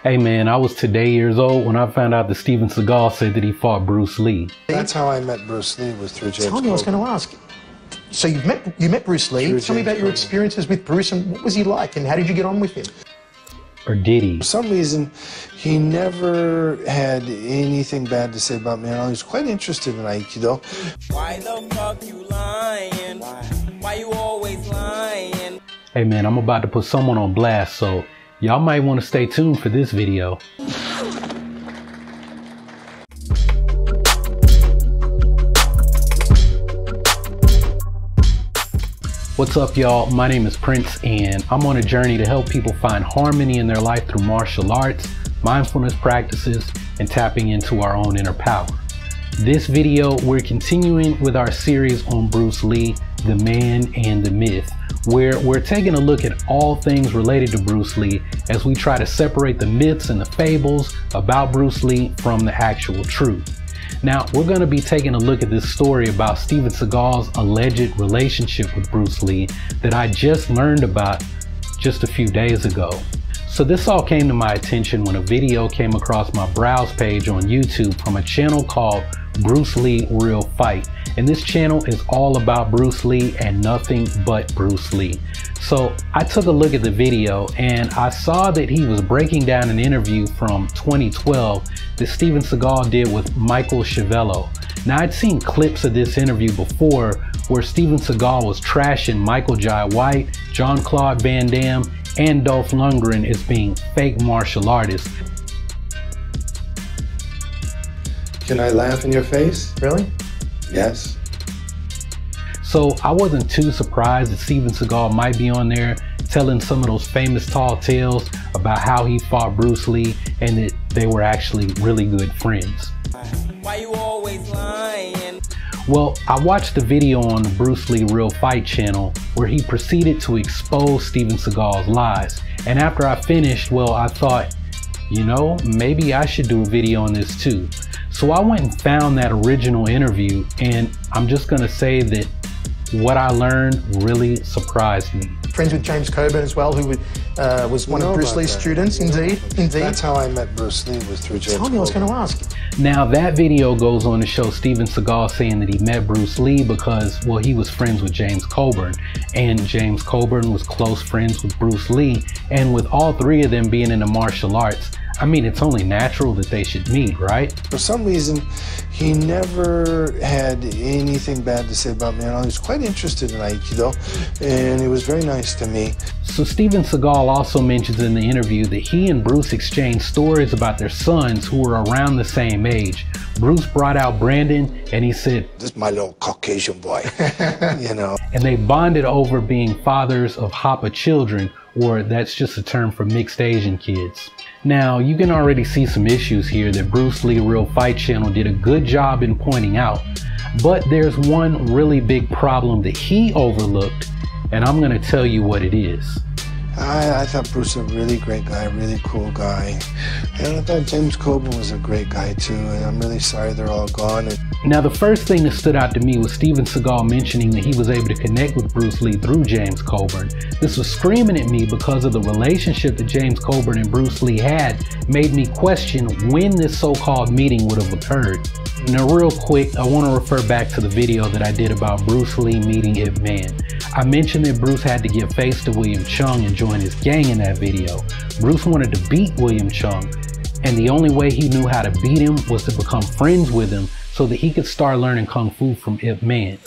Hey man, I was today years old when I found out that Steven Seagal said that he fought Bruce Lee. That's how I met Bruce Lee, was through James Tell me, I was going to ask. So you met Bruce Lee. Tell me about your experiences with Bruce and what was he like and how did you get on with him? Or did he? For some reason, he never had anything bad to say about me. He was quite interested in Aikido. Why the fuck you lying? Why you always lying? Hey man, I'm about to put someone on blast, so y'all might want to stay tuned for this video. What's up y'all, my name is Prince and I'm on a journey to help people find harmony in their life through martial arts, mindfulness practices, and tapping into our own inner power. This video, we're continuing with our series on Bruce Lee, the man and the myth, where we're taking a look at all things related to Bruce Lee as we try to separate the myths and the fables about Bruce Lee from the actual truth. Now, we're going to be taking a look at this story about Steven Seagal's alleged relationship with Bruce Lee that I just learned about just a few days ago. So this all came to my attention when a video came across my browse page on YouTube from a channel called Bruce Lee Real Fight. And this channel is all about Bruce Lee and nothing but Bruce Lee. So I took a look at the video and I saw that he was breaking down an interview from 2012 that Steven Seagal did with Michael Schiavello. Now I'd seen clips of this interview before where Steven Seagal was trashing Michael Jai White, Claude Van Damme, and Dolph Lundgren as being fake martial artists. Can I laugh in your face? Really? Yes. So I wasn't too surprised that Steven Seagal might be on there telling some of those famous tall tales about how he fought Bruce Lee and that they were actually really good friends. Why you always lying? Well, I watched the video on the Bruce Lee Real Fight channel where he proceeded to expose Steven Seagal's lies. And after I finished, well, I thought, you know, maybe I should do a video on this too. So I went and found that original interview, and I'm just gonna say that what I learned really surprised me. Friends with James Coburn as well, who was one of Bruce Lee's students. Indeed. That's how I met Bruce Lee, was through James Tell me, I was going to ask. Now that video goes on to show Steven Seagal saying that he met Bruce Lee because, well, he was friends with James Coburn, and James Coburn was close friends with Bruce Lee, and with all three of them being into martial arts, I mean, it's only natural that they should meet, right? For some reason, he never had anything bad to say about me. He was quite interested in Aikido, and he was very nice to me. So Steven Seagal also mentions in the interview that he and Bruce exchanged stories about their sons who were around the same age. Bruce brought out Brandon and he said, "This is my little Caucasian boy," you know. And they bonded over being fathers of Hapa children, or that's just a term for mixed Asian kids. Now, you can already see some issues here that Bruce Lee Real Fight channel did a good job in pointing out, but there's one really big problem that he overlooked, and I'm going to tell you what it is. I thought Bruce was a really great guy, a really cool guy. And I thought James Coburn was a great guy too, and I'm really sorry they're all gone. Now the first thing that stood out to me was Steven Seagal mentioning that he was able to connect with Bruce Lee through James Coburn. This was screaming at me because of the relationship that James Coburn and Bruce Lee had made me question when this so-called meeting would have occurred. Now real quick, I want to refer back to the video that I did about Bruce Lee meeting Ip Man. I mentioned that Bruce had to give face to William Chung and join his gang in that video. Bruce wanted to beat William Chung, and the only way he knew how to beat him was to become friends with him so that he could start learning Kung Fu from Ip Man.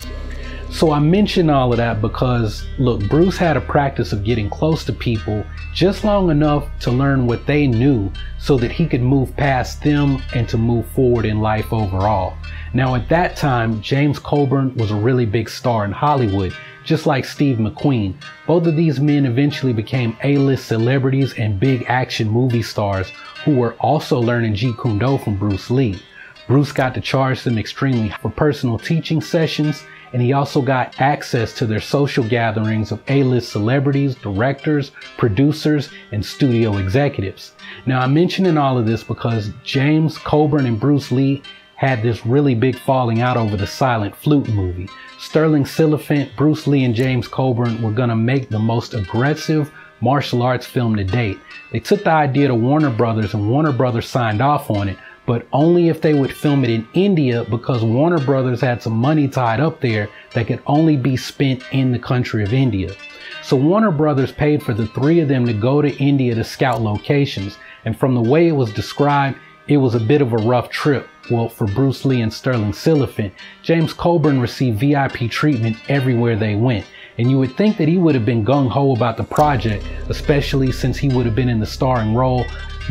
So I mention all of that because, look, Bruce had a practice of getting close to people just long enough to learn what they knew so that he could move past them and to move forward in life overall. Now at that time, James Coburn was a really big star in Hollywood, just like Steve McQueen. Both of these men eventually became A-list celebrities and big action movie stars who were also learning Jeet Kune Do from Bruce Lee. Bruce got to charge them extremely for personal teaching sessions, and he also got access to their social gatherings of A-list celebrities, directors, producers, and studio executives. Now I'm mentioning all of this because James Coburn and Bruce Lee had this really big falling out over the Silent Flute movie. Sterling Siliphant, Bruce Lee, and James Coburn were gonna make the most aggressive martial arts film to date. They took the idea to Warner Brothers, and Warner Brothers signed off on it, but only if they would film it in India, because Warner Brothers had some money tied up there that could only be spent in the country of India. So Warner Brothers paid for the three of them to go to India to scout locations, and from the way it was described, it was a bit of a rough trip. Well, for Bruce Lee and Sterling Silliphant, James Coburn received VIP treatment everywhere they went. And you would think that he would have been gung-ho about the project, especially since he would have been in the starring role.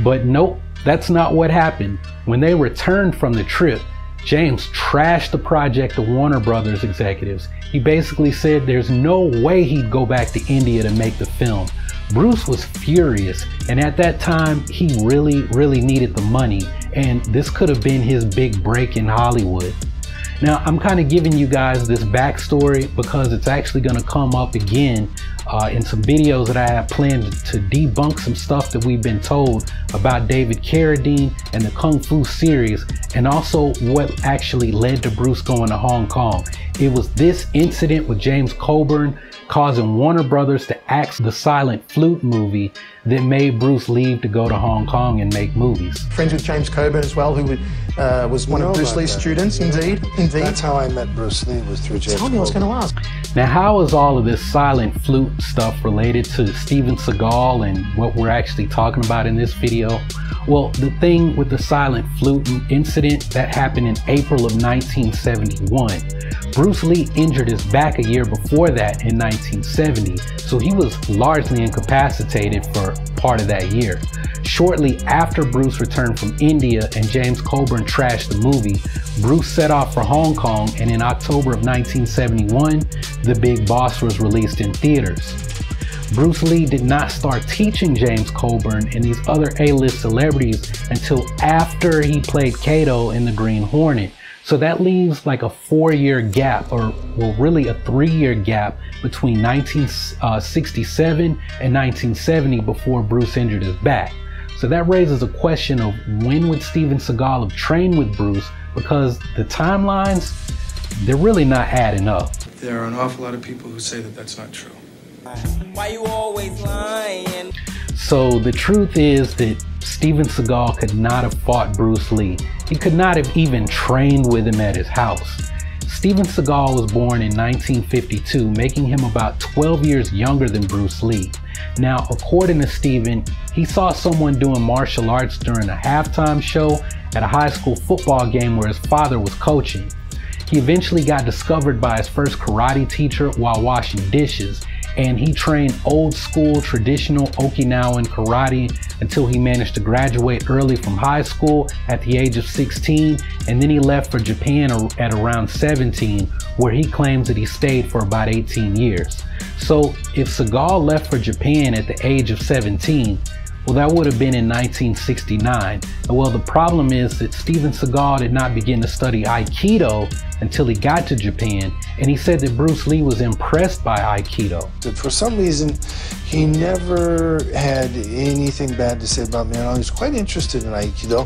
But nope, that's not what happened. When they returned from the trip, James trashed the project to Warner Brothers executives. He basically said there's no way he'd go back to India to make the film. Bruce was furious, and at that time, he really needed the money, and this could have been his big break in Hollywood. Now, I'm kind of giving you guys this backstory because it's actually going to come up again in some videos that I have planned to debunk some stuff that we've been told about David Carradine and the Kung Fu series, and also what actually led to Bruce going to Hong Kong. It was this incident with James Coburn causing Warner Brothers to axe the Silent Flute movie that made Bruce leave to go to Hong Kong and make movies. Friends with James Coburn as well, who was one of Bruce Lee's students. Indeed. That's how I met Bruce Lee, was through James Coburn. Tell me, I was going to ask. Now, how is all of this Silent Flute stuff related to Steven Seagal and what we're actually talking about in this video? Well, the thing with the Silent Flute incident, that happened in April of 1971. Bruce Lee injured his back a year before that in 1970, so he was largely incapacitated for part of that year. Shortly after Bruce returned from India and James Coburn trashed the movie, Bruce set off for Hong Kong, and in October of 1971, The Big Boss was released in theaters. Bruce Lee did not start teaching James Coburn and these other A-list celebrities until after he played Kato in The Green Hornet. So that leaves like a 4-year gap, or well, really a 3-year gap between 1967 and 1970 before Bruce injured his back. So that raises a question of when would Steven Seagal have trained with Bruce, because the timelines, they're really not adding up. There are an awful lot of people who say that that's not true. Why you always lying? So the truth is that Steven Seagal could not have fought Bruce Lee. He could not have even trained with him at his house. Steven Seagal was born in 1952, making him about 12 years younger than Bruce Lee. Now, according to Steven, he saw someone doing martial arts during a halftime show at a high school football game where his father was coaching. He eventually got discovered by his first karate teacher while washing dishes, and he trained old school traditional Okinawan karate until he managed to graduate early from high school at the age of 16, and then he left for Japan at around 17, where he claims that he stayed for about 18 years. So if Seagal left for Japan at the age of 17, well, that would have been in 1969. Well, the problem is that Steven Seagal did not begin to study Aikido until he got to Japan, and he said that Bruce Lee was impressed by Aikido. For some reason, he never had anything bad to say about me, and I was quite interested in Aikido.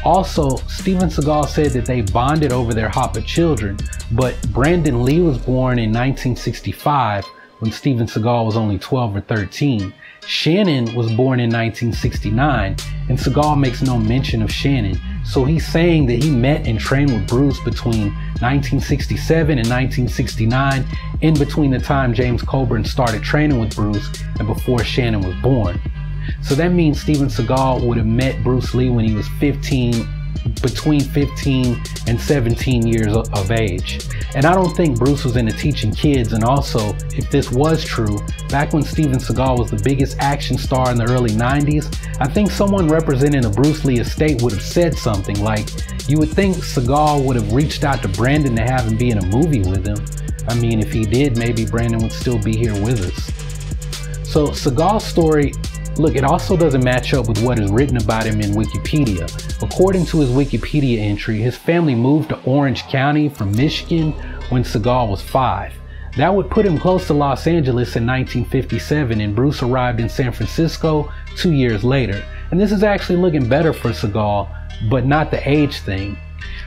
Also, Steven Seagal said that they bonded over their Hapa children, but Brandon Lee was born in 1965 when Steven Seagal was only 12 or 13. Shannon was born in 1969, and Seagal makes no mention of Shannon. So he's saying that he met and trained with Bruce between 1967 and 1969, in between the time James Coburn started training with Bruce and before Shannon was born. So that means Steven Seagal would have met Bruce Lee when he was between 15 and 17 years of age. And I don't think Bruce was into teaching kids. And also, if this was true, back when Steven Seagal was the biggest action star in the early 90s, I think someone representing the Bruce Lee estate would have said something like, you would think Seagal would have reached out to Brandon to have him be in a movie with him. I mean, if he did, maybe Brandon would still be here with us. So Seagal's story, look, it also doesn't match up with what is written about him in Wikipedia. According to his Wikipedia entry, his family moved to Orange County from Michigan when Seagal was 5. That would put him close to Los Angeles in 1957, and Bruce arrived in San Francisco 2 years later. And this is actually looking better for Seagal, but not the age thing.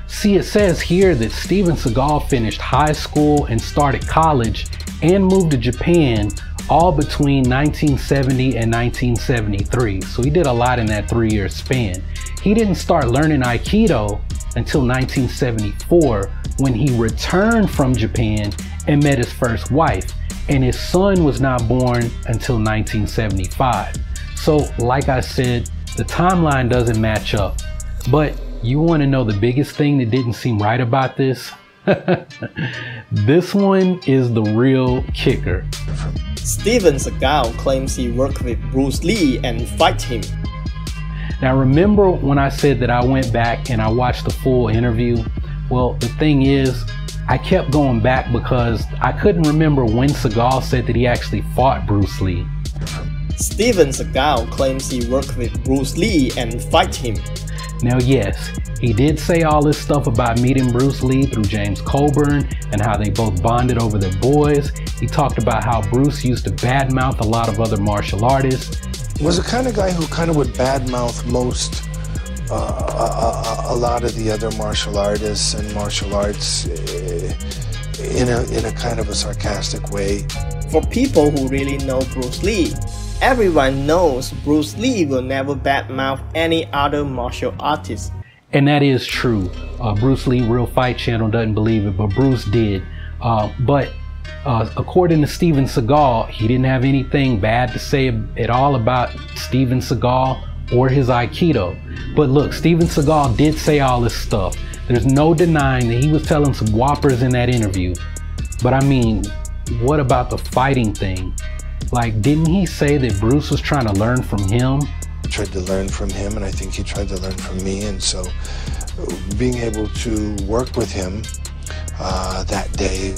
See, it says here that Steven Seagal finished high school and started college and moved to Japan all between 1970 and 1973. So he did a lot in that 3-year span. He didn't start learning Aikido until 1974 when he returned from Japan and met his first wife, and his son was not born until 1975. So like I said, the timeline doesn't match up. But you want to know the biggest thing that didn't seem right about this? This one is the real kicker. Steven Seagal claims he worked with Bruce Lee and fight him. Now remember when I said that I went back and I watched the full interview? Well, the thing is, I kept going back because I couldn't remember when Seagal said that he actually fought Bruce Lee. Steven Seagal claims he worked with Bruce Lee and fight him. Now yes, he did say all this stuff about meeting Bruce Lee through James Coburn and how they both bonded over their boys. He talked about how Bruce used to badmouth a lot of other martial artists. Was the kind of guy who kind of would badmouth most a lot of the other martial artists and martial arts in a kind of a sarcastic way. For people who really know Bruce Lee, everyone knows Bruce Lee will never badmouth any other martial artist. And that is true. Bruce Lee Real Fight Channel doesn't believe it, but Bruce did. But according to Steven Seagal, he didn't have anything bad to say at all about Steven Seagal or his Aikido. But look, Steven Seagal did say all this stuff. There's no denying that he was telling some whoppers in that interview. But I mean, what about the fighting thing? Like, didn't he say that Bruce was trying to learn from him? I tried to learn from him, and I think he tried to learn from me, and so being able to work with him that day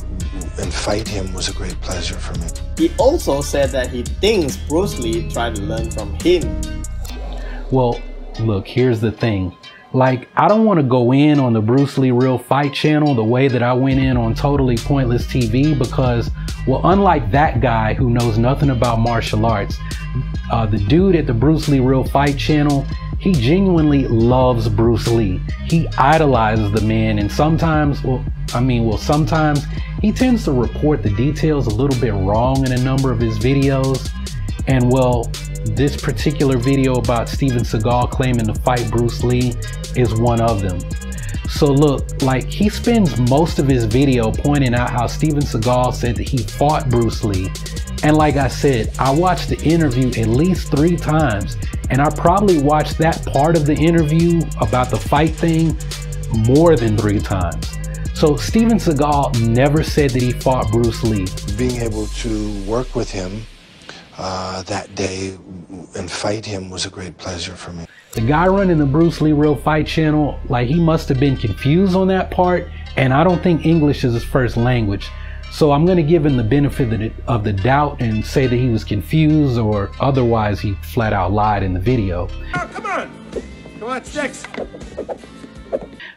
and fight him was a great pleasure for me. He also said that he thinks Bruce Lee tried to learn from him. Well, look, here's the thing. Like, I don't want to go in on the Bruce Lee Real Fight Channel the way that I went in on Totally Pointless TV because, well, unlike that guy who knows nothing about martial arts, the dude at the Bruce Lee Real Fight Channel, he genuinely loves Bruce Lee. He idolizes the man, and sometimes, sometimes he tends to report the details a little bit wrong in a number of his videos. And well, this particular video about Steven Seagal claiming to fight Bruce Lee is one of them. So look, like, he spends most of his video pointing out how Steven Seagal said that he fought Bruce Lee. And like I said, I watched the interview at least 3 times, and I probably watched that part of the interview about the fight thing more than 3 times. So Steven Seagal never said that he fought Bruce Lee. Being able to work with him that day and fight him was a great pleasure for me. The guy running the Bruce Lee Real Fight Channel, like, he must have been confused on that part, and I don't think English is his first language. So I'm going to give him the benefit of the doubt and say that he was confused, or otherwise he flat out lied in the video. Oh, come on, 6.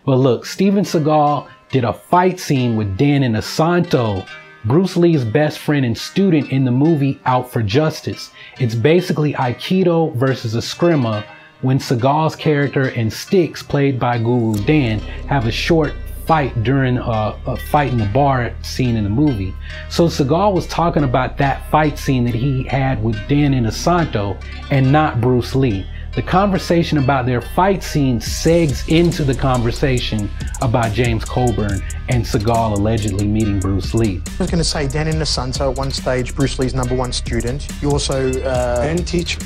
But look, Steven Seagal did a fight scene with Dan Inosanto, Bruce Lee's best friend and student in the movie Out for Justice. It's basically Aikido versus Eskrima when Seagal's character and Styx, played by Guru Dan, have a short fight during a fight in the bar scene in the movie. So Seagal was talking about that fight scene that he had with Dan Inosanto and not Bruce Lee. The conversation about their fight scene segs into the conversation about James Coburn and Seagal allegedly meeting Bruce Lee. I was going to say, Dan Inosanto, at one stage Bruce Lee's #1 student. You also and teacher,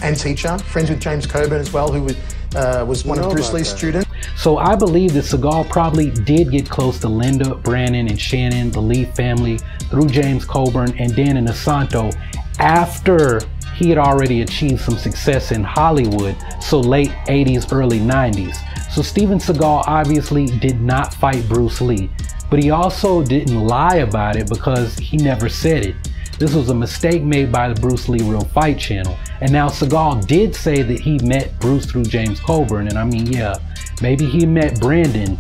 friends with James Coburn as well, who was one of Bruce Lee's students. So I believe that Seagal probably did get close to Linda, Brandon, and Shannon, the Lee family, through James Coburn and Dan Inosanto after he had already achieved some success in Hollywood, so late 80s, early 90s. So Steven Seagal obviously did not fight Bruce Lee, but he also didn't lie about it because he never said it. This was a mistake made by the Bruce Lee Real Fight Channel. And now Seagal did say that he met Bruce through James Coburn, and I mean, yeah, maybe he met Brandon.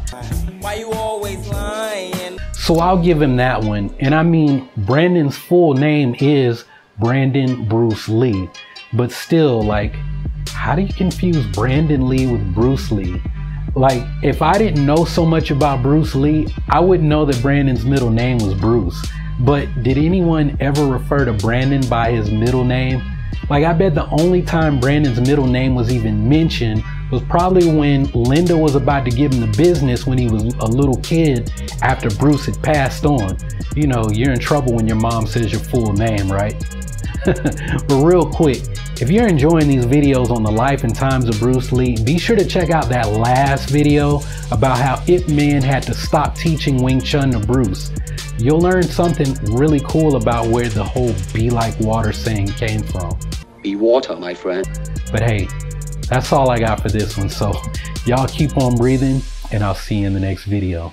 Why you always lying? So I'll give him that one. And I mean, Brandon's full name is Brandon Bruce Lee, but still, like, how do you confuse Brandon Lee with Bruce Lee? Like, if I didn't know so much about Bruce Lee, I wouldn't know that Brandon's middle name was Bruce. But did anyone ever refer to Brandon by his middle name? Like, I bet the only time Brandon's middle name was even mentioned was probably when Linda was about to give him the business when he was a little kid after Bruce had passed on. You know, you're in trouble when your mom says your full name, right? But real quick, if you're enjoying these videos on the life and times of Bruce Lee, be sure to check out that last video about how Ip Man had to stop teaching Wing Chun to Bruce. You'll learn something really cool about where the whole "be like water" saying came from. Be water, my friend. But hey, that's all I got for this one. So y'all keep on breathing, and I'll see you in the next video.